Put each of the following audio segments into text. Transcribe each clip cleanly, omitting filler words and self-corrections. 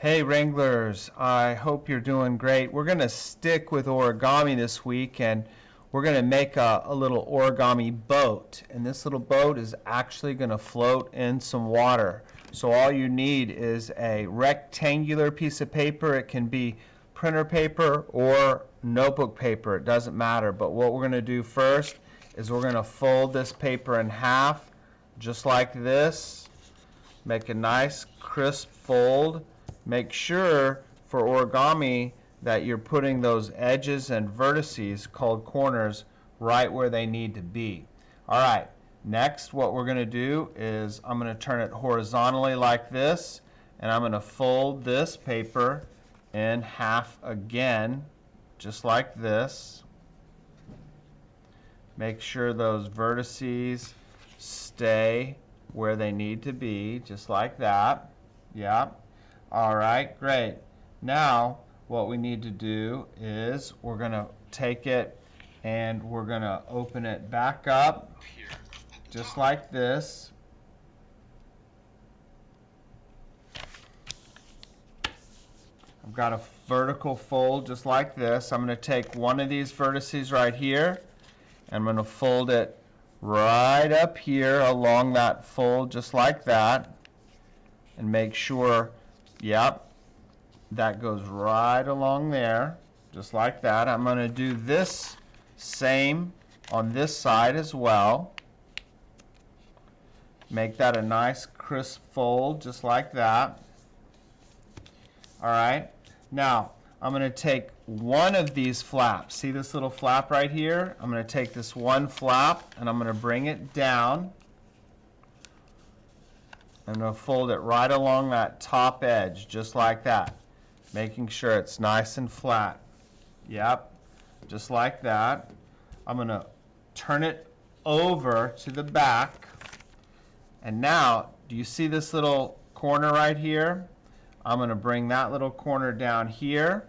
Hey Wranglers, I hope you're doing great. We're going to stick with origami this week and we're going to make a little origami boat. And this little boat is actually going to float in some water. So all you need is a rectangular piece of paper. It can be printer paper or notebook paper. It doesn't matter. But what we're going to do first is we're going to fold this paper in half just like this. Make a nice crisp fold. Make sure for origami that you're putting those edges and vertices called corners right where they need to be. Alright, next what we're going to do is I'm going to turn it horizontally like this, and I'm going to fold this paper in half again just like this. Make sure those vertices stay where they need to be just like that. Yeah. Alright, great. Now what we need to do is we're going to take it and we're going to open it back up just like this. I've got a vertical fold just like this. I'm going to take one of these vertices right here and I'm going to fold it right up here along that fold just like that, and make sure, yep, that goes right along there just like that. I'm going to do this same on this side as well. Make that a nice crisp fold just like that. Alright, now I'm going to take one of these flaps. See this little flap right here? I'm going to take this one flap and I'm going to bring it down. I'm going to fold it right along that top edge just like that, making sure it's nice and flat. Yep, just like that. I'm going to turn it over to the back, and now do you see this little corner right here? I'm going to bring that little corner down here,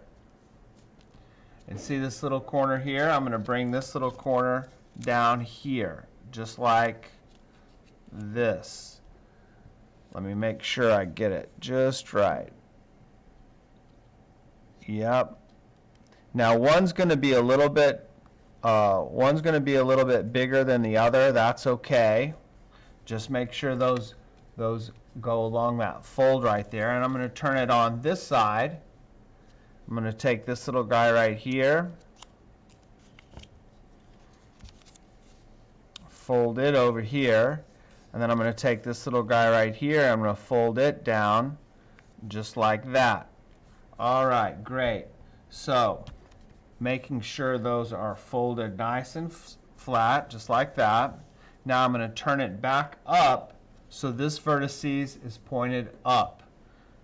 and see this little corner here? I'm going to bring this little corner down here just like this. Let me make sure I get it just right. Yep. Now one's going to be a little bit bigger than the other. That's okay. Just make sure those go along that fold right there. And I'm going to turn it on this side. I'm going to take this little guy right here, fold it over here, and then I'm going to take this little guy right here, I'm going to fold it down just like that. Alright, great. So, making sure those are folded nice and flat, just like that. Now I'm going to turn it back up so this vertices is pointed up.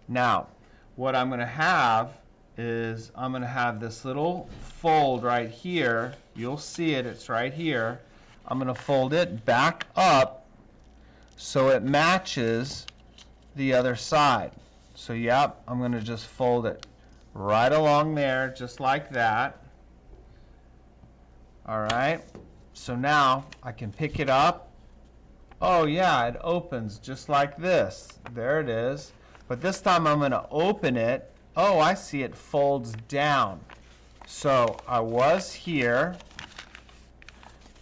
Now, what I'm going to have is I'm going to have this little fold right here. You'll see it, it's right here. I'm going to fold it back up so it matches the other side. So yep, I'm going to just fold it right along there just like that. Alright, so now I can pick it up. Oh yeah, it opens just like this. There it is. But this time I'm going to open it. Oh, I see, it folds down. So I was here.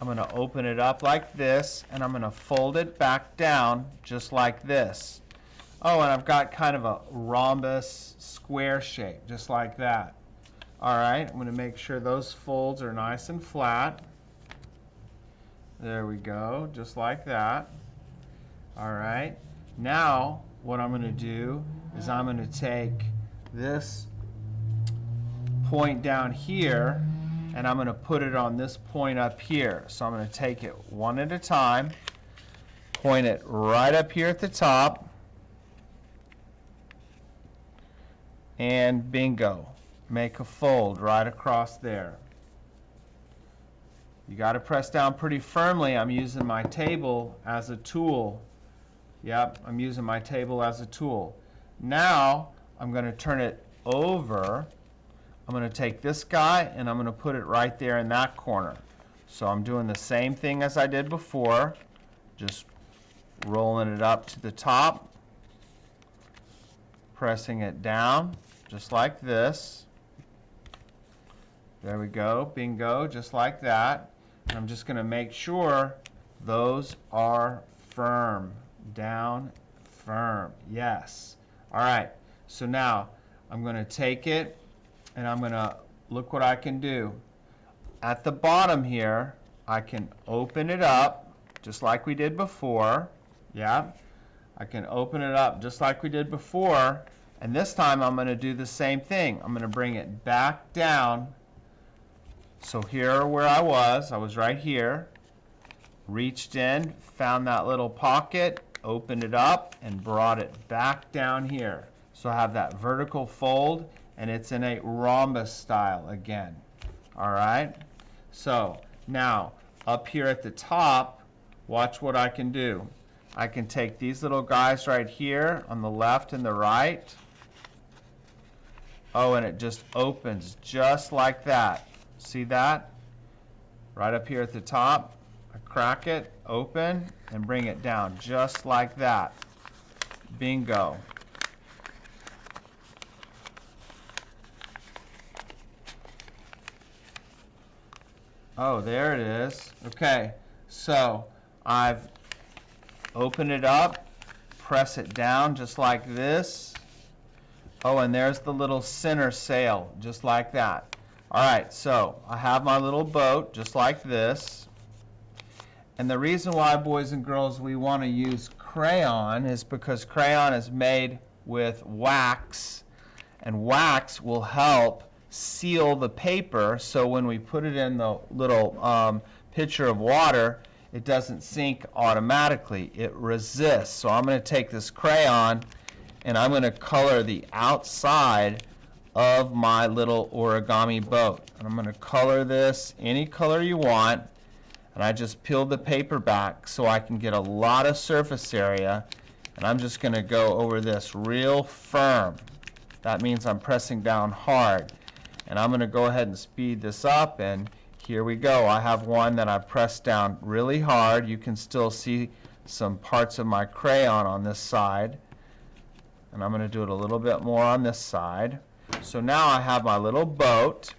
I'm going to open it up like this, and I'm going to fold it back down just like this. Oh, and I've got kind of a rhombus square shape, just like that. Alright, I'm going to make sure those folds are nice and flat. There we go, just like that. Alright, now what I'm going to do is I'm going to take this point down here and I'm going to put it on this point up here. So I'm going to take it one at a time, point it right up here at the top, and bingo, make a fold right across there. You got to press down pretty firmly. I'm using my table as a tool. Yep, I'm using my table as a tool. Now I'm going to turn it over. I'm going to take this guy and I'm going to put it right there in that corner. So I'm doing the same thing as I did before, just rolling it up to the top, pressing it down just like this. There we go, bingo, just like that. And I'm just going to make sure those are firm, down, firm, yes. All right, so now I'm going to take it and I'm going to look what I can do. At the bottom here, I can open it up just like we did before. Yeah, I can open it up just like we did before. And this time I'm going to do the same thing. I'm going to bring it back down. So here where I was right here, reached in, found that little pocket, opened it up, and brought it back down here. So I have that vertical fold, and it's in a rhombus style again. All right? So now, up here at the top, watch what I can do. I can take these little guys right here on the left and the right. Oh, and it just opens just like that. See that? Right up here at the top. I crack it, open, and bring it down just like that. Bingo. Oh, there it is. Okay, so I've opened it up, press it down just like this. Oh, and there's the little center sail, just like that. All right, so I have my little boat just like this. And the reason why, boys and girls, we want to use crayon is because crayon is made with wax, and wax will help seal the paper, so when we put it in the little pitcher of water, it doesn't sink automatically. It resists. So I'm going to take this crayon and I'm going to color the outside of my little origami boat. And I'm going to color this any color you want. And I just peeled the paper back so I can get a lot of surface area. And I'm just going to go over this real firm. That means I'm pressing down hard. And I'm going to go ahead and speed this up, and here we go. I have one that I pressed down really hard. You can still see some parts of my crayon on this side. And I'm going to do it a little bit more on this side. So now I have my little boat,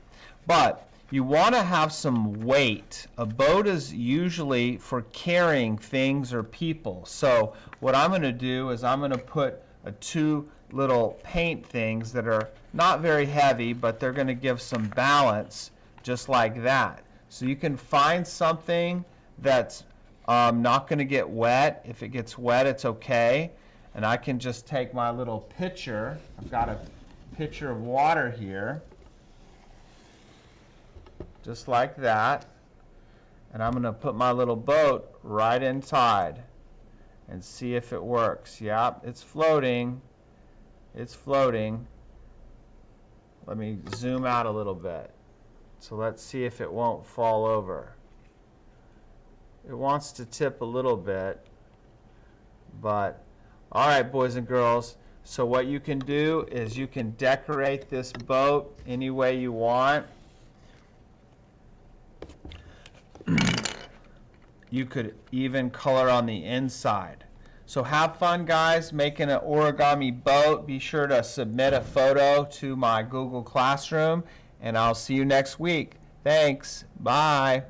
but you want to have some weight. A boat is usually for carrying things or people. So what I'm going to do is I'm going to put two little paint things that are not very heavy, but they're going to give some balance just like that. So you can find something that's not going to get wet. If it gets wet, it's okay. And I can just take my little pitcher. I've got a pitcher of water here, just like that. And I'm going to put my little boat right inside and see if it works. Yep, it's floating. It's floating. Let me zoom out a little bit. So let's see if it won't fall over. It wants to tip a little bit, but all right, boys and girls. So what you can do is you can decorate this boat any way you want. You could even color on the inside. So have fun, guys, making an origami boat. Be sure to submit a photo to my Google Classroom, and I'll see you next week. Thanks. Bye.